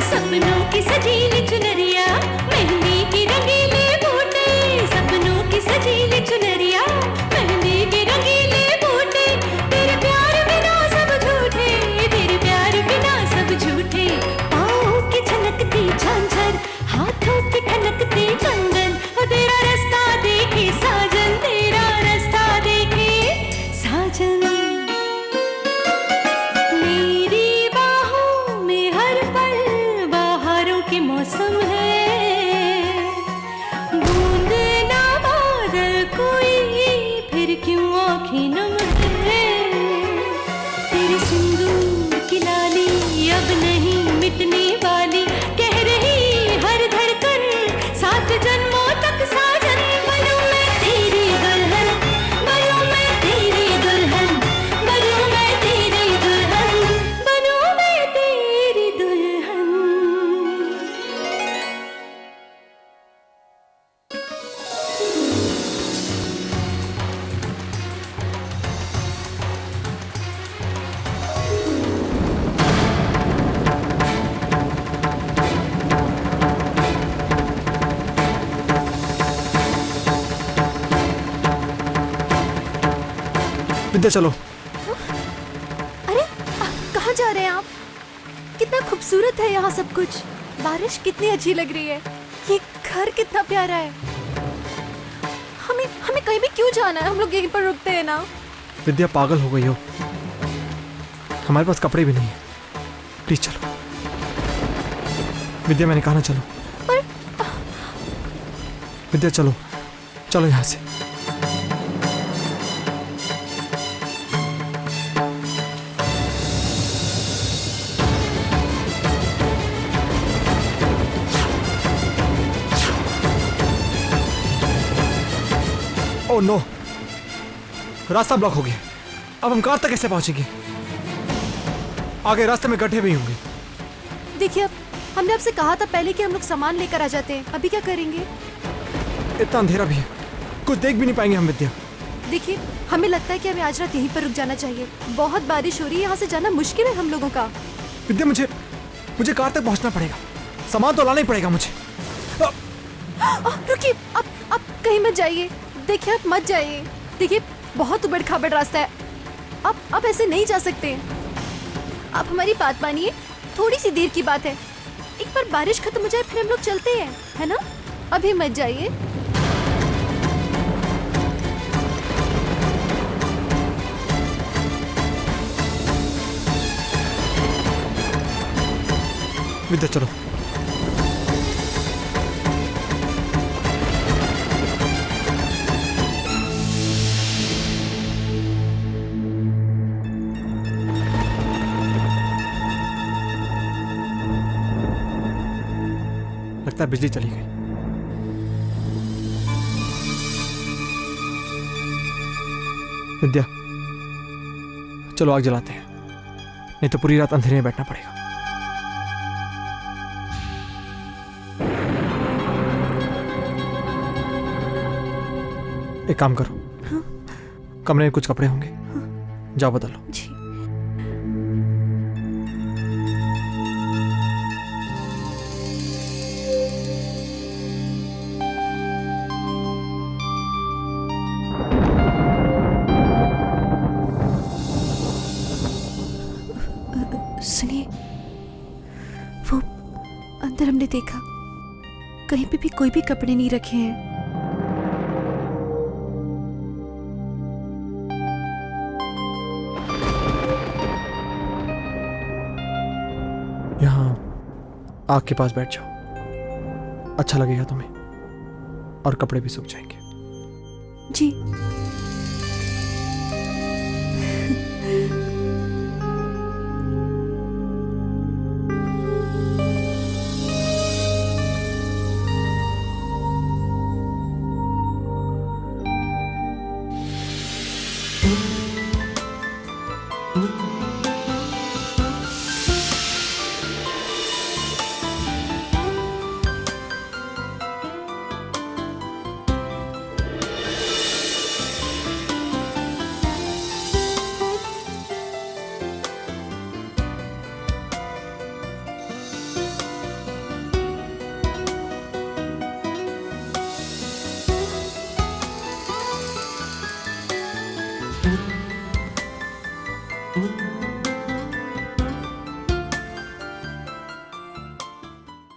सपनों की सजीली चुनरिया, मेहंदी की रंगीले बूटे, सपनों की सजीली चुनरिया, मेहंदी की रंगीले बूटे, तेरे प्यार बिना सब झूठे, तेरे प्यार बिना सब झूठे, पाँव की छनकती झांझर, हाथों की ठनकती कंगन, वो तेरा रास्ता देखे साजन, तेरा रास्ता देखे साजन। मौसम है बूंद ना बादल कोई, फिर क्यों आँखें नम है, तेरे सिंदूर की लाली अब नहीं मिटने वाली, कह रही हर धड़कन सात जन्मों तक साजन। बनूं मैं तेरी दुल्हन, बनूं मैं तेरी दुल्हन, बनूं मैं तेरी दुल्हन, बनूं मैं तेरी दुल्हन। विद्या चलो। अरे कहाँ जा रहे हैं आप? कितना खूबसूरत है यहाँ सब कुछ, बारिश कितनी अच्छी लग रही है, ये घर कितना प्यारा है। हमें हमें कहीं भी क्यों जाना है, हम लोग यहीं पर रुकते हैं ना। विद्या पागल हो गई हो, हमारे पास कपड़े भी नहीं है, प्लीज चलो। विद्या मैंने कहा ना चलो। पर विद्या चलो, चलो यहाँ से। ओह नो, रास्ता ब्लॉक हो गया, अब हम कार तक कैसे पहुंचेंगे? आगे रास्ते में गड्ढे भी होंगे। देखिए, अब हमने आपसे कहा था पहले कि हम लोग सामान लेकर आ जाते हैं, अभी क्या करेंगे? इतना अंधेरा भी है, कुछ देख भी नहीं पाएंगे हम विद्या। देखिए, हमें लगता है कि हमें आज रात यहीं पर रुक जाना चाहिए, बहुत बारिश हो रही है, यहाँ से जाना मुश्किल है हम लोगों का। विद्या मुझे कार तक पहुंचना पड़ेगा, सामान तो लाना ही पड़ेगा मुझे। रुकिए, आप कहीं मत जाइए, देखिए आप मत जाइए, देखिए बहुत उबड़ खाबड़ रास्ता है, आप ऐसे नहीं जा सकते। आप हमारी बात मानिए, थोड़ी सी देर की बात है, एक बार बारिश खत्म हो जाए फिर हम लोग चलते हैं, है ना? अभी मत जाइए। विद्या चलो। लगता है बिजली चली गई। विद्या चलो आग जलाते हैं, नहीं तो पूरी रात अंधेरे में बैठना पड़ेगा। एक काम करो, हाँ? कमरे में कुछ कपड़े होंगे, हाँ? जाओ बदलो। जी। सुनिए, वो अंदर हमने देखा, कहीं पे भी कोई भी कपड़े नहीं रखे हैं। यहाँ आग के पास बैठ जाओ, अच्छा लगेगा तुम्हें, और कपड़े भी सूख जाएंगे। जी।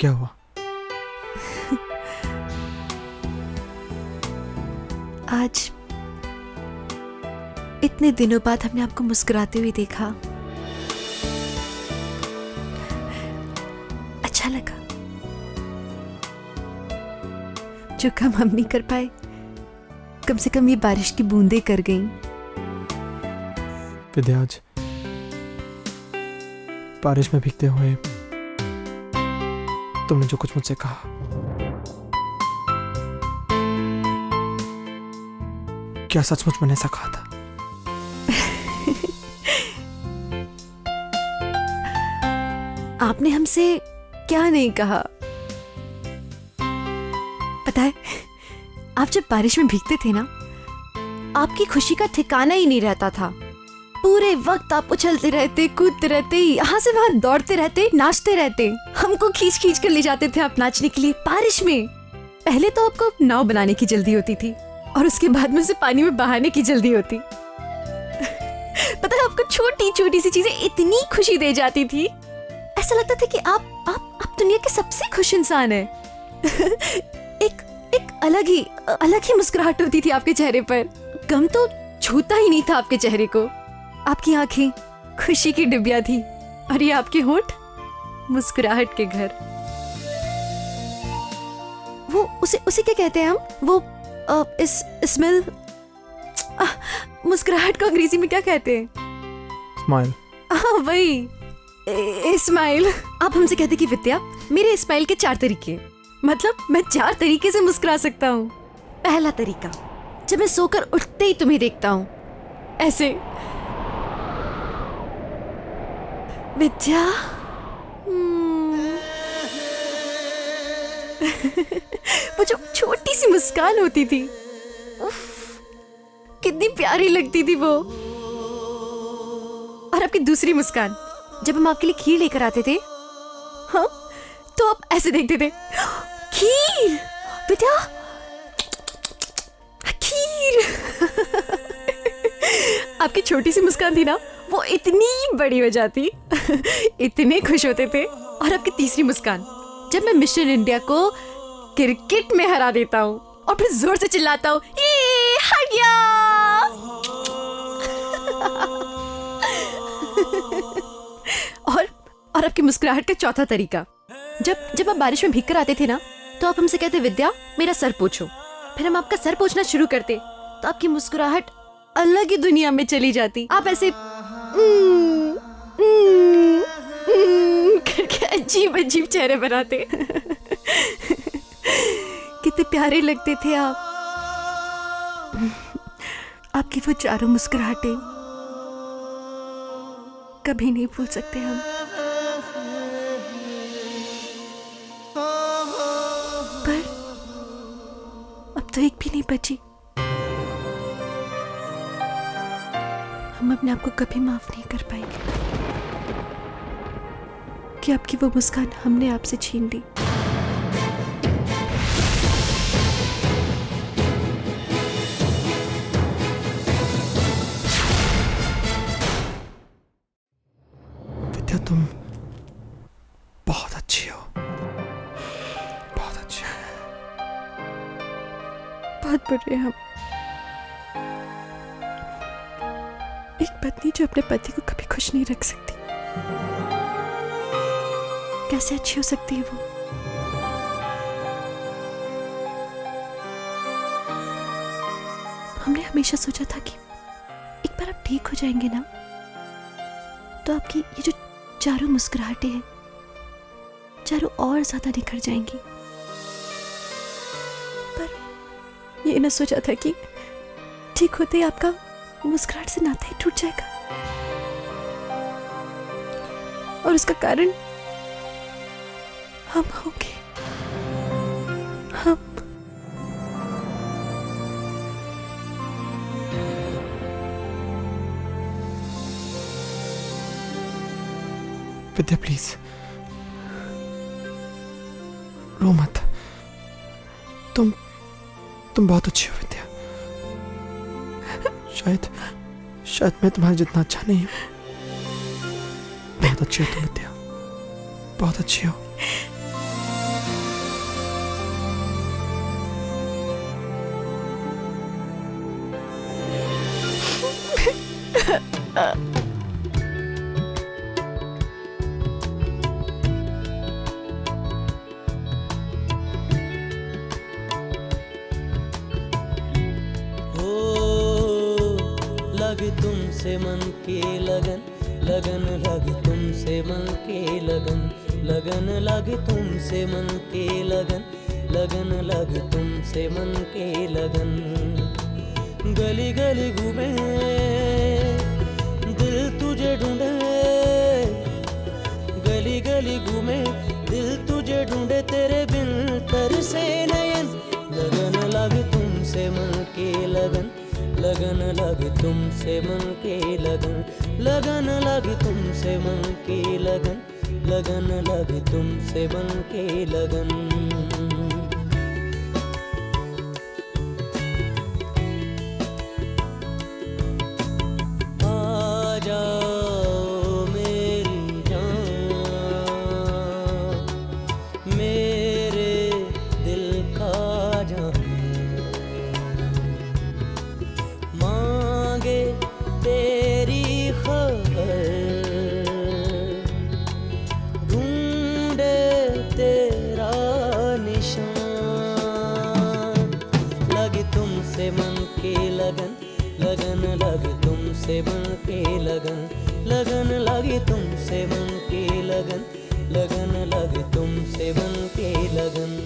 क्या हुआ? आज इतने दिनों बाद हमने आपको मुस्कुराते हुए देखा, अच्छा लगा। जो काम हम नहीं कर पाए, कम से कम ये बारिश की बूंदें कर गईं। विद्या, आज बारिश में भीगते हुए तुमने जो कुछ मुझसे कहा, क्या सचमुच मैंने ऐसा कहा था? आपने हमसे क्या नहीं कहा? पता है, आप जब बारिश में भीगते थे ना, आपकी खुशी का ठिकाना ही नहीं रहता था। पूरे वक्त आप उछलते रहते, कूदते रहते, यहाँ से वहां दौड़ते रहते, नाचते रहते। हमको खींच खींच कर ले जाते थे आप नाचने के लिए बारिश में। पहले तो आपको नाव बनाने की जल्दी होती थी और उसके बाद में उसे पानी में बहाने की जल्दी होती। पता है, आपको छोटी छोटी सी चीजें इतनी खुशी दे जाती थी, ऐसा लगता था कि आप दुनिया के सबसे खुश इंसान हैं। एक अलग ही मुस्कुराहट होती थी आपके चेहरे पर। गम तो छूता ही नहीं था आपके चेहरे को। आपकी आंखें खुशी की डिबिया थी और ये आपके होंठ मुस्कुराहट के घर। वो उसे क्या कहते हैं हम? वो स्मेल, मुस्कुराहट को अंग्रेजी में क्या कहते हैं? स्माइल। वही स्माइल। आप हमसे कहते कि विद्या, मेरे स्माइल के 4 तरीके, मतलब मैं 4 तरीके से मुस्कुरा सकता हूँ। पहला तरीका, जब मैं सोकर उठते ही तुम्हें देखता हूँ, ऐसे। विद्या, वो जो छोटी सी मुस्कान होती थी, उफ, कितनी प्यारी लगती थी वो। और आपकी दूसरी मुस्कान, जब हम आपके लिए खीर लेकर आते थे, हाँ, तो आप ऐसे देखते थे, खीर बेटा, खीर। आपकी छोटी सी मुस्कान थी ना, वो इतनी बड़ी हो जाती, इतने खुश होते थे। और आपकी तीसरी मुस्कान, जब मैं मिस्टर इंडिया को क्रिकेट में हरा देता हूँ और फिर जोर से चिल्लाता हूँ, ये हार गया। और आपकी मुस्कुराहट का चौथा तरीका, जब आप बारिश में भीगकर आते थे ना, तो आप हमसे कहते, विद्या मेरा सर पोंछो। फिर हम आपका सर पोंछना शुरू करते, तो आपकी मुस्कुराहट अलग ही दुनिया में चली जाती। आप ऐसे करके अजीब अजीब चेहरे बनाते। कितने प्यारे लगते थे आप। आपकी वो चारों मुस्कुराहटें कभी नहीं भूल सकते हम। पर अब तो एक भी नहीं बची। हम अपने आप को कभी माफ नहीं कर पाएंगे कि आपकी वो मुस्कान हमने आपसे छीन ली। विद्या, तुम बहुत अच्छी हो, बहुत अच्छी हो। बहुत बुरे हम। एक पत्नी जो अपने पति को कभी खुश नहीं रख सकती, कैसे अच्छी हो सकती है वो? हमने हमेशा सोचा था कि एक बार आप ठीक हो जाएंगे ना, तो आपकी ये जो चारों मुस्कुराहटें हैं, चारों और ज्यादा निखर जाएंगी। पर ये ना सोचा था कि ठीक होते ही आपका मुस्कुराहट से नाता ही टूट जाएगा। और उसका कारण हम होंगे। हम। विद्या प्लीज रो मत। तुम बहुत अच्छी हो विद्या। शायद मैं तुम्हारे जितना अच्छा नहीं हूं। बहुत अच्छी हो तुम विद्या, बहुत अच्छी हो। लगे तुमसे मन की लगन, लगन लगे तुमसे मन की लगन, लगन लगे तुमसे मन की लगन, लगन लगे तुमसे मन की लगन। गली गली घूमे दिल तुझे ढूंढे, गली गली घूमे दिल तुझे ढूंढे, तेरे बिन तरसे नयन। लगन लगे तुमसे मन की लगन, लगन लगे तुमसे मन की लगन, लगन लगे तुमसे मन की लगन, लगन लगे तुमसे मन की लगन। आ जाओ मेरी जान, मेरे दिल का जान, मांगे तेरी खबर, ढूंढे तेरा निशान। लगे तुमसे मन की लगन, लगन लगे तुमसे मन की लगन, लगन लगे तुमसे मन की लगन, लगन लगे तुमसे मन की लगन।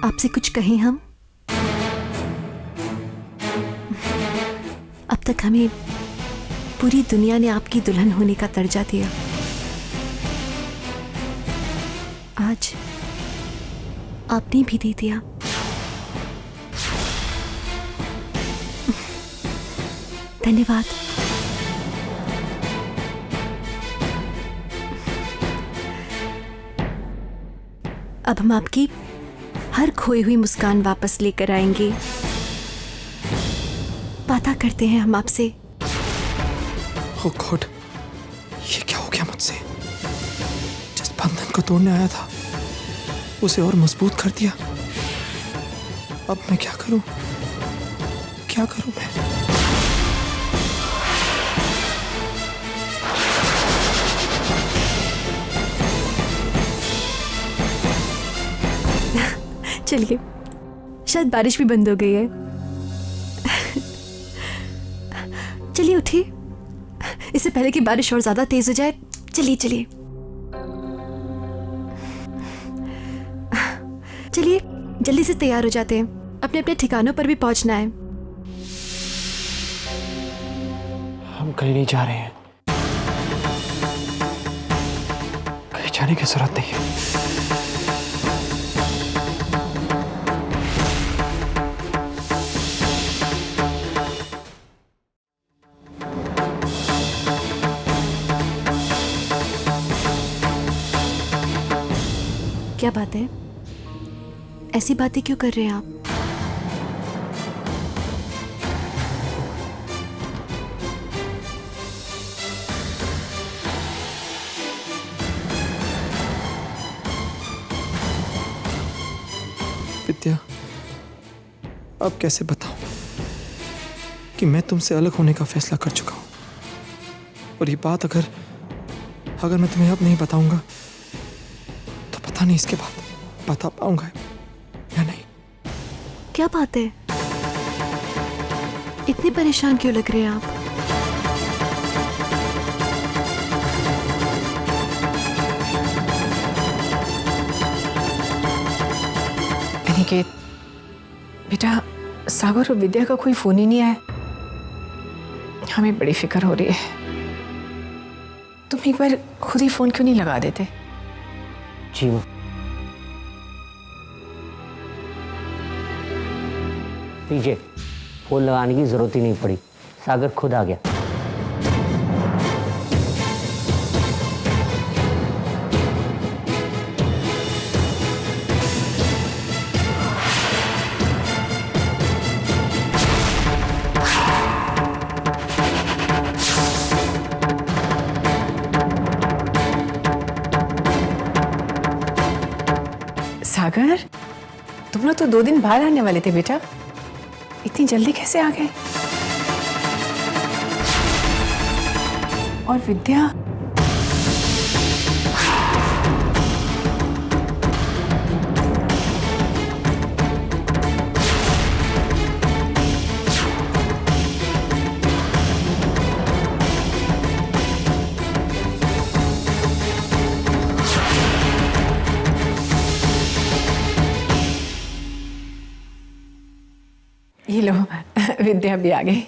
आपसे कुछ कहें हम? अब तक हमें पूरी दुनिया ने आपकी दुल्हन होने का दर्जा दिया, आज आपने भी दे दिया। धन्यवाद। अब हम आपकी हर खोई हुई मुस्कान वापस लेकर आएंगे। वादा करते हैं हम आपसे। ओह गॉड, ये क्या हो गया मुझसे? जिस बंधन को तोड़ने आया था उसे और मजबूत कर दिया। अब मैं क्या करूं? क्या करूं मैं? चलिए, शायद बारिश भी बंद हो गई है। चलिए उठिए, इससे पहले कि बारिश और ज्यादा तेज हो जाए। चलिए चलिए चलिए, जल्दी से तैयार हो जाते हैं, अपने अपने ठिकानों पर भी पहुंचना है। हम कहीं नहीं जा रहे हैं, कहीं जाने की जरूरत नहीं है। क्या बात है? ऐसी बातें क्यों कर रहे हैं आप? विद्या, अब कैसे बताऊं कि मैं तुमसे अलग होने का फैसला कर चुका हूं। और ये बात अगर मैं तुम्हें अब नहीं बताऊंगा तो पता नहीं इसके बाद बता पाऊंगा या नहीं। क्या बात है, इतनी परेशान क्यों लग रहे हैं आप? अनिकेत बेटा, सागर और विद्या का कोई फोन ही नहीं आया। हमें बड़ी फिक्र हो रही है। तुम एक बार खुद ही फोन क्यों नहीं लगा देते? जी माँ। पीछे फोन लगाने की जरूरत ही नहीं पड़ी, सागर खुद आ गया। सागर, तुम लोग तो 2 दिन बाद आने वाले थे बेटा, इतनी जल्दी कैसे आ गए? और विद्या? ये लो, विद्या भी आ गई।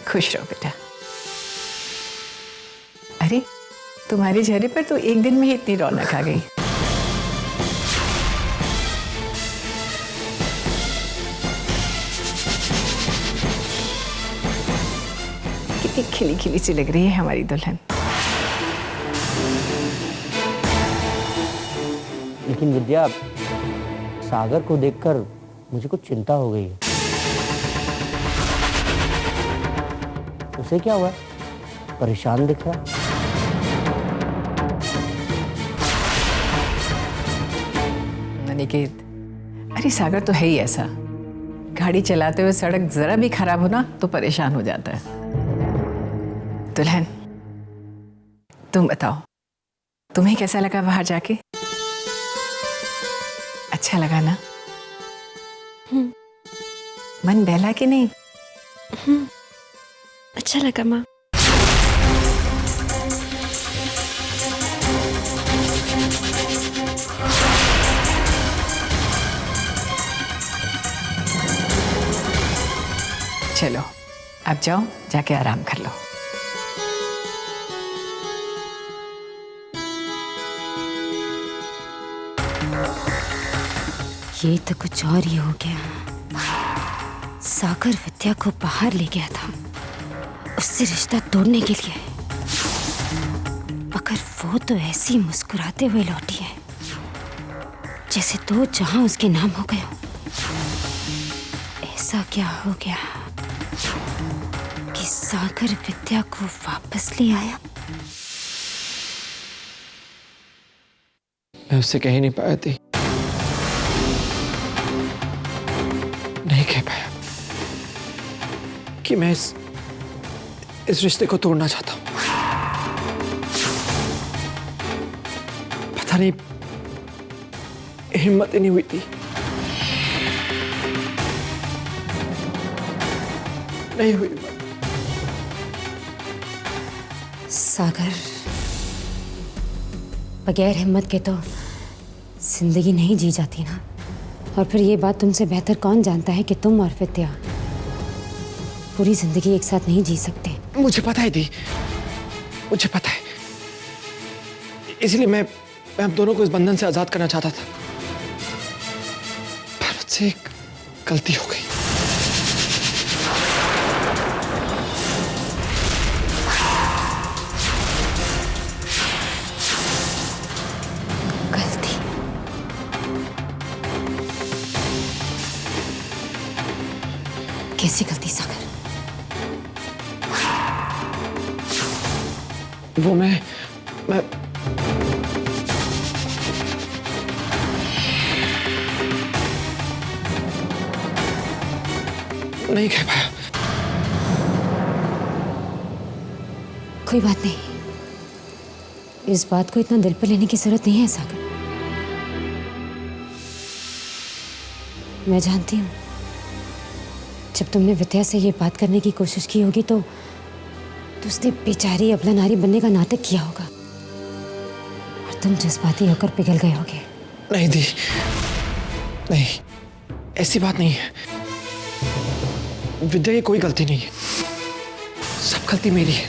खुश रहो बेटा। अरे, तुम्हारे चेहरे पर तो एक दिन में ही इतनी रौनक आ गई। कितनी खिली खिली सी लग रही है हमारी दुल्हन। लेकिन विद्या, सागर को देखकर मुझे कुछ चिंता हो गई है। उसे क्या हुआ? परेशान दिख रहा। अनिकेत, अरे सागर तो है ही ऐसा, गाड़ी चलाते हुए सड़क जरा भी खराब हो ना तो परेशान हो जाता है। दुल्हन, तुम बताओ, तुम्हें कैसा लगा बाहर जाके? अच्छा लगा ना? मन बहला कि नहीं? अच्छा लगा माँ। चलो अब जाओ, जाके आराम कर लो। ये तो कुछ और ही हो गया। सागर विद्या को बाहर ले गया था उससे रिश्ता तोड़ने के लिए, मगर वो तो ऐसी मुस्कुराते हुए लौटी है जैसे 2 जहां उसके नाम हो गए हो। ऐसा क्या हो गया कि सागर विद्या को वापस ले आया? मैं उससे कह ही नहीं पाया थी, नहीं कह पाया कि मैं इस रिश्ते को तोड़ना चाहता हूं। पता नहीं, हिम्मत ही नहीं हुई थी। नहीं हुई। सागर, बगैर हिम्मत के तो जिंदगी नहीं जी जाती ना। और फिर ये बात तुमसे बेहतर कौन जानता है कि तुम और विद्या पूरी जिंदगी एक साथ नहीं जी सकते। मुझे पता है दी, मुझे पता है, इसलिए मैं आप दोनों को इस बंधन से आजाद करना चाहता था। मुझसे एक गलती हो गई। गलती? कैसी गलती सागर? वो मैं नहीं कह पाया। कोई बात नहीं, इस बात को इतना दिल पर लेने की जरूरत नहीं है सागर। मैं जानती हूँ जब तुमने विद्या से ये बात करने की कोशिश की होगी तो उसने बेचारी अबला नारी बनने का नाटक किया होगा और तुम जज्बाती होकर पिघल गए होगे। नहीं दी, नहीं, ऐसी बात नहीं है। विद्या की कोई गलती नहीं है, सब गलती मेरी है।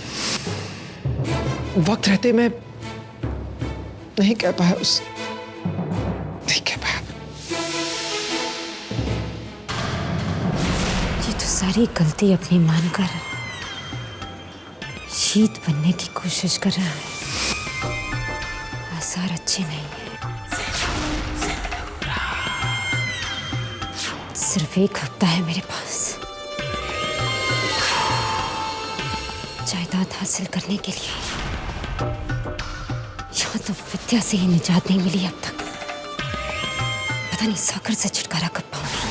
वक्त रहते मैं नहीं कह पाया नहीं कह पाया। ये तो सारी गलती अपनी मानकर शीत बनने की कोशिश कर रहा है। आसार अच्छे नहीं है। सिर्फ एक हफ्ता है मेरे पास जायदाद हासिल करने के लिए। यहाँ तो विद्या से ही निजात नहीं मिली अब तक। पता नहीं सागर से छुटकारा कब पाऊंगी।